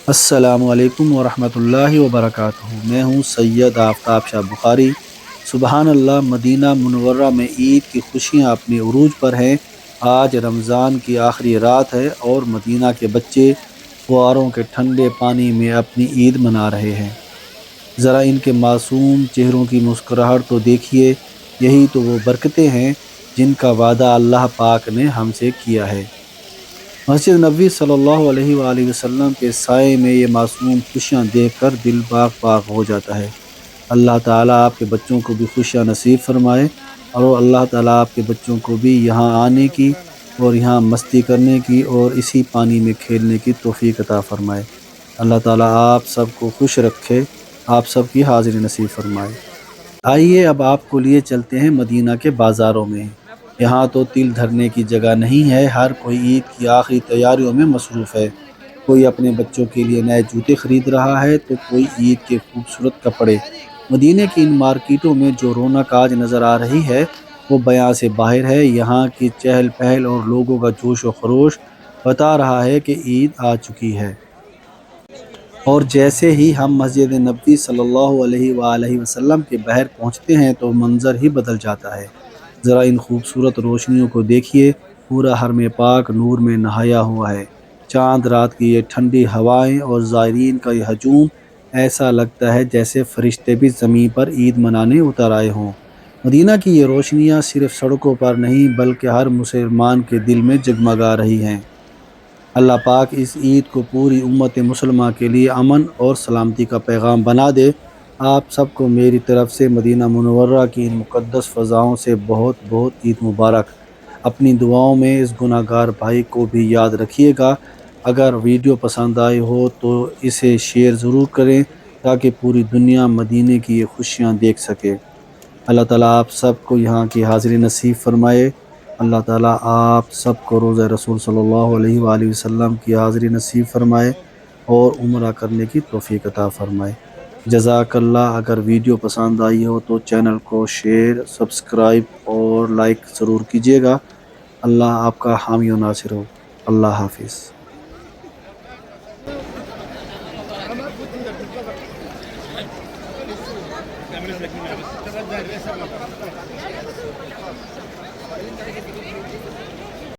السلام علیکم ورحمۃ اللہ وبرکاتہ۔ میں ہوں سید آفتاب شاہ بخاری۔ سبحان اللہ، مدینہ منورہ میں عید کی خوشیاں اپنے عروج پر ہیں۔ آج رمضان کی آخری رات ہے اور مدینہ کے بچے فواروں کے ٹھنڈے پانی میں اپنی عید منا رہے ہیں۔ ذرا ان کے معصوم چہروں کی مسکراہٹ تو دیکھیے، یہی تو وہ برکتیں ہیں جن کا وعدہ اللہ پاک نے ہم سے کیا ہے۔ مسجد نبوی صلی اللہ علیہ وآلہ وسلم کے سائے میں یہ معصوم خوشیاں دیکھ کر دل باغ باغ ہو جاتا ہے۔ اللہ تعالیٰ آپ کے بچوں کو بھی خوشیاں نصیب فرمائے، اور اللہ تعالیٰ آپ کے بچوں کو بھی یہاں آنے کی اور یہاں مستی کرنے کی اور اسی پانی میں کھیلنے کی توفیق عطا فرمائے۔ اللہ تعالیٰ آپ سب کو خوش رکھے، آپ سب کی حاضری نصیب فرمائے۔ آئیے اب آپ کو لیے چلتے ہیں مدینہ کے بازاروں میں۔ یہاں تو تل دھرنے کی جگہ نہیں ہے، ہر کوئی عید کی آخری تیاریوں میں مصروف ہے۔ کوئی اپنے بچوں کے لیے نئے جوتے خرید رہا ہے تو کوئی عید کے خوبصورت کپڑے۔ مدینہ کی ان مارکیٹوں میں جو رونق آج نظر آ رہی ہے وہ بیاں سے باہر ہے۔ یہاں کی چہل پہل اور لوگوں کا جوش و خروش بتا رہا ہے کہ عید آ چکی ہے۔ اور جیسے ہی ہم مسجد نبوی صلی اللہ علیہ وآلہ وسلم کے باہر پہنچتے ہیں تو منظر ہی بدل جاتا ہے۔ ذرا ان خوبصورت روشنیوں کو دیکھیے، پورا حرم پاک نور میں نہایا ہوا ہے۔ چاند رات کی یہ ٹھنڈی ہوائیں اور زائرین کا یہ ہجوم، ایسا لگتا ہے جیسے فرشتے بھی زمین پر عید منانے اتر آئے ہوں۔ مدینہ کی یہ روشنیاں صرف سڑکوں پر نہیں بلکہ ہر مسلمان کے دل میں جگمگا رہی ہیں۔ اللہ پاک اس عید کو پوری امت مسلمہ کے لیے امن اور سلامتی کا پیغام بنا دے۔ آپ سب کو میری طرف سے مدینہ منورہ کی ان مقدس فضاؤں سے بہت بہت عید مبارک۔ اپنی دعاؤں میں اس گناہ گار بھائی کو بھی یاد رکھیے گا۔ اگر ویڈیو پسند آئی ہو تو اسے شیئر ضرور کریں تاکہ پوری دنیا مدینے کی یہ خوشیاں دیکھ سکے۔ اللہ تعالیٰ آپ سب کو یہاں کی حاضری نصیب فرمائے۔ اللہ تعالیٰ آپ سب کو روضہ رسول صلی اللہ علیہ وآلہ وسلم کی حاضری نصیب فرمائے اور عمرہ کرنے کی توفیق عطا فرمائے۔ جزاک اللہ۔ اگر ویڈیو پسند آئی ہو تو چینل کو شیئر، سبسکرائب اور لائک ضرور کیجیے گا۔ اللہ آپ کا حامی و ناصر ہو۔ اللہ حافظ۔